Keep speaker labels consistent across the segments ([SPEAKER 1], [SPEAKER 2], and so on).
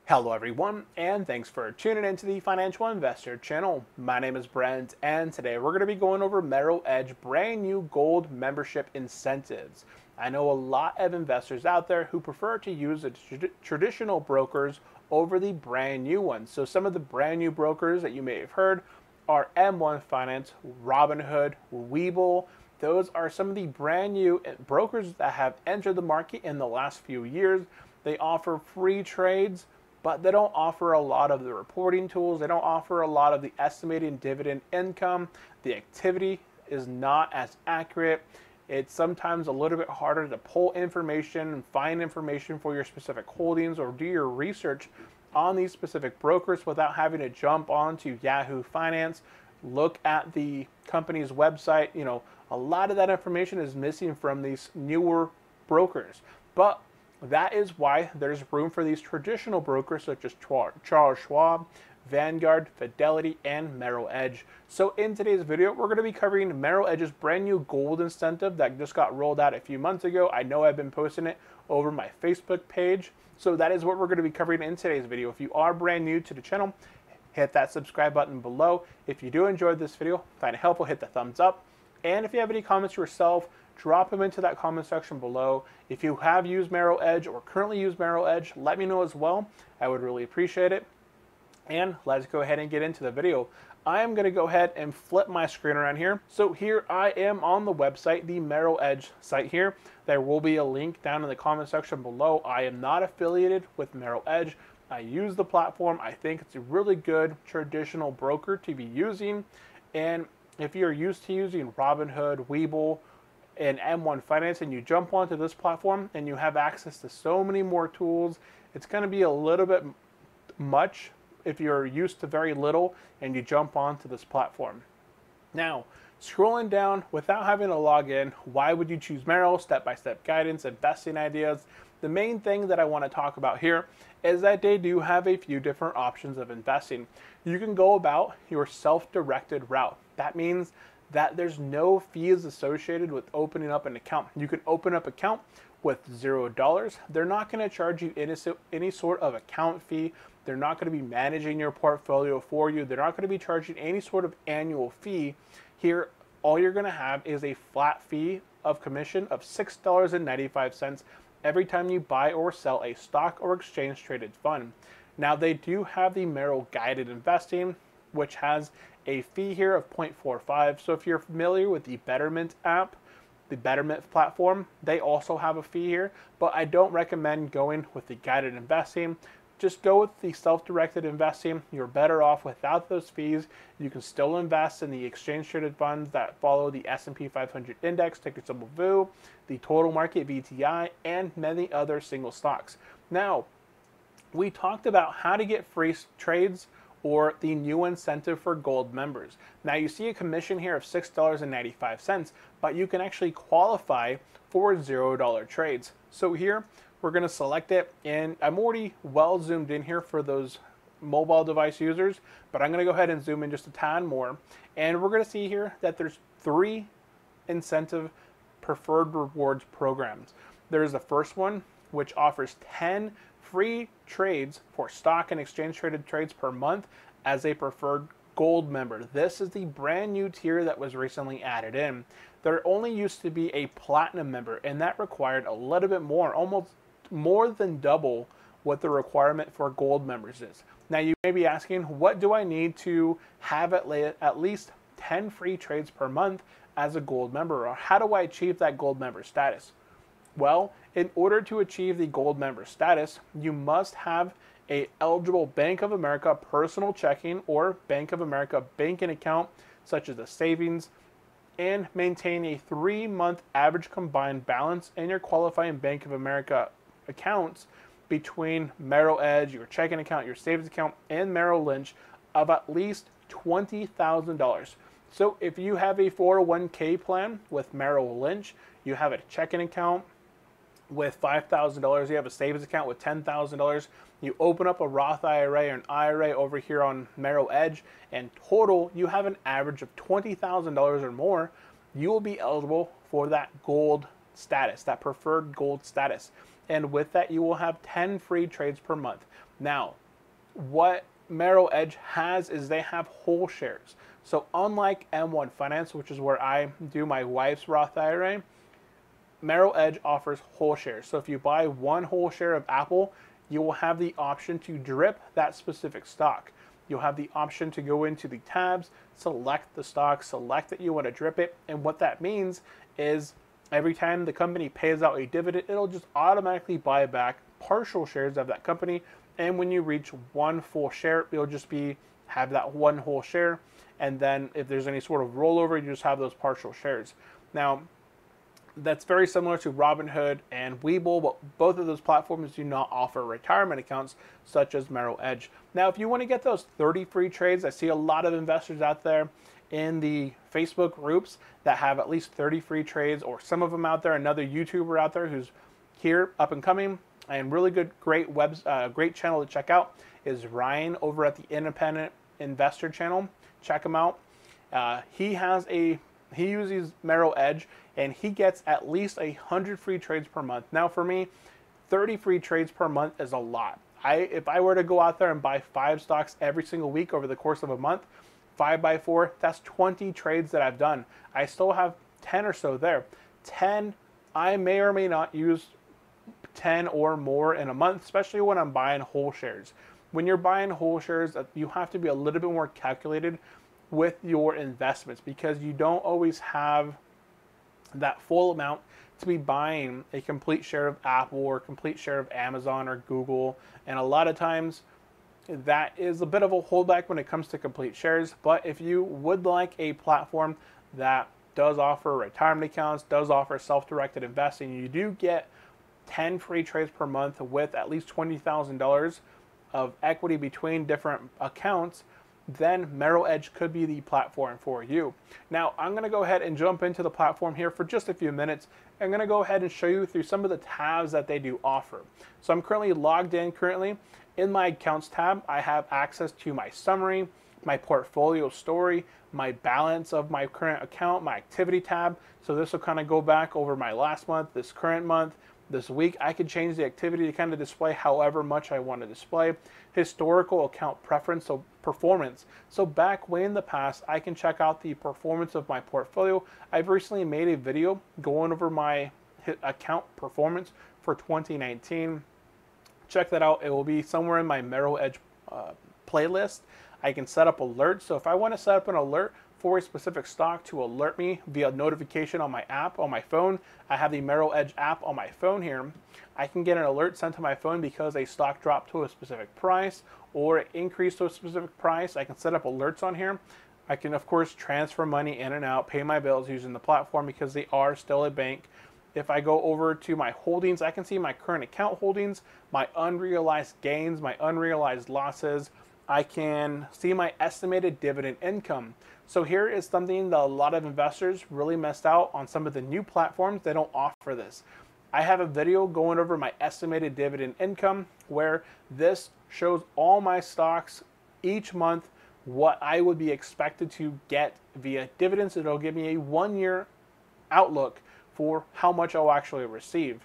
[SPEAKER 1] Hello everyone, and thanks for tuning into the Financial Investor channel. My name is Brent, and today we're going to be going over Merrill Edge brand new gold membership incentives. I know a lot of investors out there who prefer to use the traditional brokers over the brand new ones. So some of the brand new brokers that you may have heard are M1 Finance, Robinhood, Webull. Those are some of the brand new brokers that have entered the market in the last few years. They offer free trades, but they don't offer a lot of the reporting tools. They don't offer a lot of the estimating dividend income. The activity is not as accurate. It's sometimes a little bit harder to pull information and find information for your specific holdings or do your research on these specific brokers without having to jump onto Yahoo Finance, look at the company's website. A lot of that information is missing from these newer brokers. But that is why there's room for these traditional brokers such as Charles Schwab, Vanguard, Fidelity, and Merrill Edge. So in today's video, we're going to be covering Merrill Edge's brand new gold incentive that just got rolled out a few months ago. I know I've been posting it over my Facebook page. So that is what we're going to be covering in today's video. If you are brand new to the channel, hit that subscribe button below. If you do enjoy this video, find it helpful, hit the thumbs up. And if you have any comments yourself, drop them into that comment section below. If you have used Merrill Edge or currently use Merrill Edge, let me know as well. I would really appreciate it. And let's go ahead and get into the video. I am going to go ahead and flip my screen around here. So here I am on the website, the Merrill Edge site here. There will be a link down in the comment section below. I am not affiliated with Merrill Edge. I use the platform. I think it's a really good traditional broker to be using. And if you're used to using Robinhood, Webull, and M1 Finance, and you jump onto this platform and you have access to so many more tools, it's going to be a little bit much if you're used to very little and you jump onto this platform. Now, scrolling down without having to log in, why would you choose Merrill? Step-by-step guidance, investing ideas. The main thing that I want to talk about here is that they do have a few different options of investing. You can go about your self-directed route. That means that there's no fees associated with opening up an account. You can open up an account with $0. They're not going to charge you any sort of account fee. They're not going to be managing your portfolio for you. They're not going to be charging any sort of annual fee. Here, all you're going to have is a flat fee of commission of $6.95 every time you buy or sell a stock or exchange traded fund. Now, they do have the Merrill Guided Investing, which has a fee here of 0.45. So if you're familiar with the Betterment app, the Betterment platform, they also have a fee here, but I don't recommend going with the guided investing. Just go with the self-directed investing. You're better off without those fees. You can still invest in the exchange traded funds that follow the S&P 500 index, ticker symbol VOO, the total market VTI, and many other single stocks. Now, we talked about how to get free trades or the new incentive for gold members. Now you see a commission here of $6.95, but you can actually qualify for $0 trades. So here we're gonna select it, and I'm already well zoomed in here for those mobile device users, but I'm gonna go ahead and zoom in just a tad more. And we're gonna see here that there's 3 incentive preferred rewards programs. There's the first one, which offers 10 free trades for stock and exchange traded trades per month as a preferred gold member. This is the brand new tier that was recently added in. There only used to be a platinum member, and that required a little bit more, almost more than double what the requirement for gold members is. Now you may be asking, what do I need to have at least 10 free trades per month as a gold member, or how do I achieve that gold member status? Well, in order to achieve the gold member status, you must have a eligible Bank of America personal checking or Bank of America banking account, such as a savings, and maintain a 3-month average combined balance in your qualifying Bank of America accounts between Merrill Edge, your checking account, your savings account, and Merrill Lynch of at least $20,000. So if you have a 401k plan with Merrill Lynch, you have a checking account with $5,000, you have a savings account with $10,000, you open up a Roth IRA or an IRA over here on Merrill Edge, and total you have an average of $20,000 or more, you will be eligible for that gold status, that preferred gold status. And with that, you will have 10 free trades per month. Now, what Merrill Edge has is they have whole shares. So unlike M1 Finance, which is where I do my wife's Roth IRA, Merrill Edge offers whole shares. So if you buy one whole share of Apple, you will have the option to drip that specific stock. You'll have the option to go into the tabs, select the stock, select that you want to drip it. And what that means is every time the company pays out a dividend, it'll just automatically buy back partial shares of that company. And when you reach one full share, it'll just have that one whole share. And then if there's any sort of rollover, you just have those partial shares. Now, that's very similar to Robinhood and Webull, but both of those platforms do not offer retirement accounts such as Merrill Edge. Now, if you want to get those 30 free trades, I see a lot of investors out there in the Facebook groups that have at least 30 free trades, or some of them out there. Another YouTuber out there who's here, up and coming, and really good, great channel to check out is Ryan over at the Independent Investor channel. Check him out. He uses Merrill Edge, and he gets at least 100 free trades per month. Now, for me, 30 free trades per month is a lot. If I were to go out there and buy 5 stocks every single week over the course of a month, 5 by 4, that's 20 trades that I've done. I still have 10 or so there. 10, I may or may not use 10 or more in a month, especially when I'm buying whole shares. When you're buying whole shares, you have to be a little bit more calculated with your investments, because you don't always have that full amount to be buying a complete share of Apple or a complete share of Amazon or Google. And a lot of times that is a bit of a holdback when it comes to complete shares. But if you would like a platform that does offer retirement accounts, does offer self-directed investing, you do get 10 free trades per month with at least $20,000 of equity between different accounts, then Merrill Edge could be the platform for you. Now, I'm going to go ahead and jump into the platform here for just a few minutes. I'm going to go ahead and show you through some of the tabs that they do offer. So I'm currently logged in. In my accounts tab, I have access to my summary, my portfolio story, my balance of my current account, my activity tab. So this will kind of go back over my last month, this current month, this week. I could change the activity to kind of display however much I want to display. Historical account preference, so performance. So back way in the past, I can check out the performance of my portfolio. I've recently made a video going over my account performance for 2019. Check that out. It will be somewhere in my Merrill Edge playlist. I can set up alerts. So if I want to set up an alert for a specific stock to alert me via notification on my app on my phone, I have the Merrill Edge app on my phone here. I can get an alert sent to my phone because a stock dropped to a specific price or it increased to a specific price. I can set up alerts on here. I can, of course, transfer money in and out, pay my bills using the platform because they are still a bank. If I go over to my holdings, I can see my current account holdings, my unrealized gains, my unrealized losses. I can see my estimated dividend income. So here is something that a lot of investors really missed out on. Some of the new platforms, they don't offer this. I have a video going over my estimated dividend income where this shows all my stocks each month, what I would be expected to get via dividends. It'll give me a 1-year outlook for how much I'll actually receive.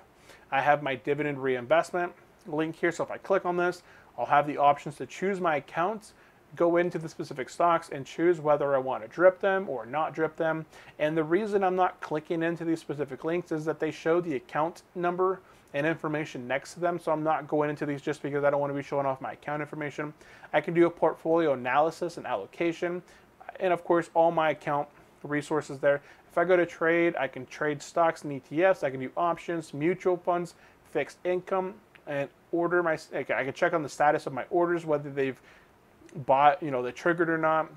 [SPEAKER 1] I have my dividend reinvestment link here. So if I click on this, I'll have the options to choose my accounts, go into the specific stocks and choose whether I want to drip them or not drip them. And the reason I'm not clicking into these specific links is that they show the account number and information next to them. So I'm not going into these just because I don't want to be showing off my account information. I can do a portfolio analysis and allocation, and of course all my account resources there. If I go to trade, I can trade stocks and ETFs. I can do options, mutual funds, fixed income, and order my. I can check on the status of my orders, whether they've bought, they triggered or not.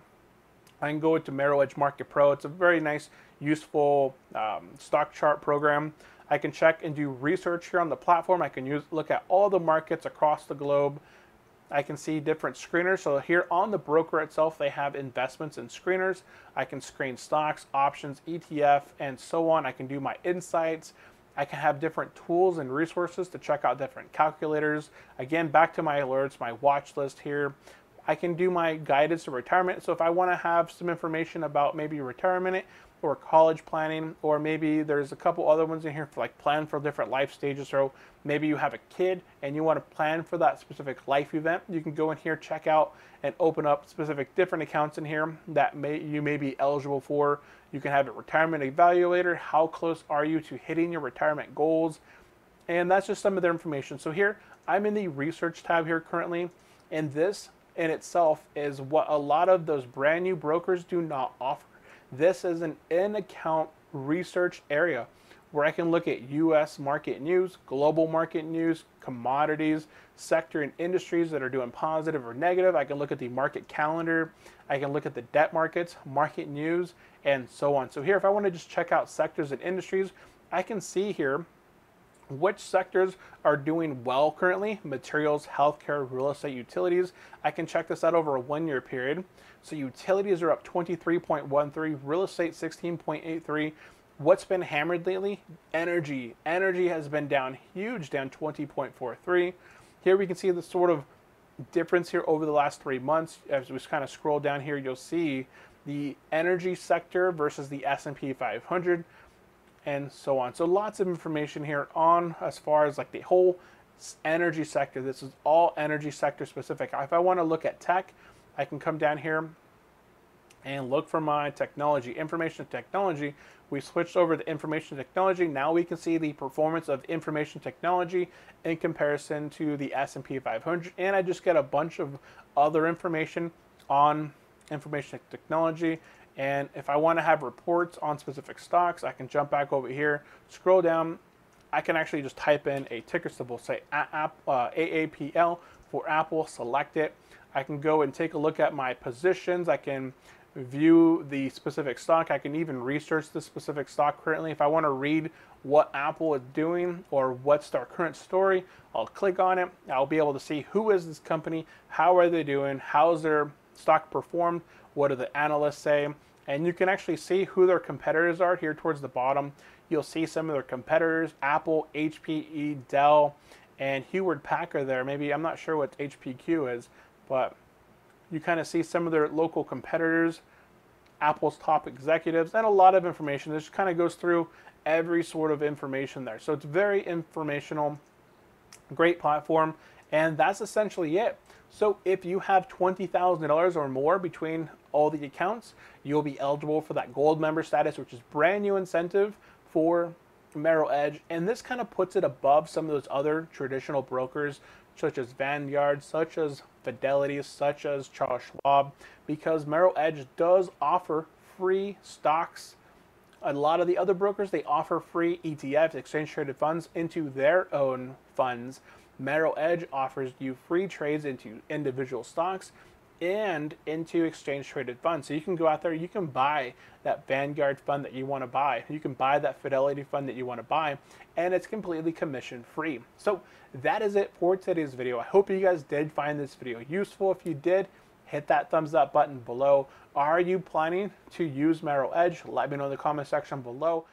[SPEAKER 1] I can go into Merrill Edge Market Pro. It's a very nice, useful stock chart program. I can check and do research here on the platform. I can look at all the markets across the globe. I can see different screeners. So here on the broker itself, they have investments and screeners. I can screen stocks, options, ETF, and so on. I can do my insights. I can have different tools and resources to check out different calculators. Again, back to my alerts, my watch list here. I can do my guidance to retirement. So if I want to have some information about maybe retirement, or college planning, or maybe there's a couple other ones in here for like plan for different life stages. So maybe you have a kid and you want to plan for that specific life event. You can go in here, check out, and open up specific different accounts in here that you may be eligible for. You can have a retirement evaluator. How close are you to hitting your retirement goals? And that's just some of their information. So here, I'm in the research tab here currently, and this in itself is what a lot of those brand new brokers do not offer. This is an in-account research area where I can look at U.S. market news, global market news, commodities, sector and industries that are doing positive or negative. I can look at the market calendar. I can look at the debt markets, market news, and so on. So here, if I want to just check out sectors and industries, I can see here which sectors are doing well currently: materials, healthcare, real estate, utilities. I can check this out over a 1-year period. So utilities are up 23.13, real estate 16.83. What's been hammered lately? Energy. Energy has been down huge, down 20.43. Here we can see the sort of difference here over the last 3 months. As we kind of scroll down here, you'll see the energy sector versus the S&P 500. And so on. So lots of information here on as far as like the whole energy sector. This is all energy sector specific. If I want to look at tech, I can come down here and look for my technology, information technology. We switched over to information technology. Now we can see the performance of information technology in comparison to the S&P 500. And I just get a bunch of other information on information technology. And if I want to have reports on specific stocks, I can jump back over here, scroll down. I can actually just type in a ticker symbol, say AAPL for Apple, select it. I can go and take a look at my positions. I can view the specific stock. I can even research the specific stock currently. If I want to read what Apple is doing or what's their current story, I'll click on it. I'll be able to see who is this company, how are they doing, how's their stock performed, what do the analysts say, and you can actually see who their competitors are here towards the bottom. You'll see some of their competitors: Apple, HPE, Dell, and Hewlett Packard there. Maybe, I'm not sure what HPQ is, but you kind of see some of their local competitors, Apple's top executives, and a lot of information. This kind of goes through every sort of information there. So it's very informational, great platform, and that's essentially it. So if you have $20,000 or more between all the accounts, you'll be eligible for that gold member status, which is brand new incentive for Merrill Edge. And this kind of puts it above some of those other traditional brokers, such as Vanguard, such as Fidelity, such as Charles Schwab, because Merrill Edge does offer free stocks. A lot of the other brokers, they offer free ETFs, exchange traded funds, into their own funds. Merrill Edge offers you free trades into individual stocks and into exchange traded funds. So you can go out there, you can buy that Vanguard fund that you want to buy. You can buy that Fidelity fund that you want to buy, and it's completely commission free. So that is it for today's video. I hope you guys did find this video useful. If you did, hit that thumbs up button below. Are you planning to use Merrill Edge? Let me know in the comment section below.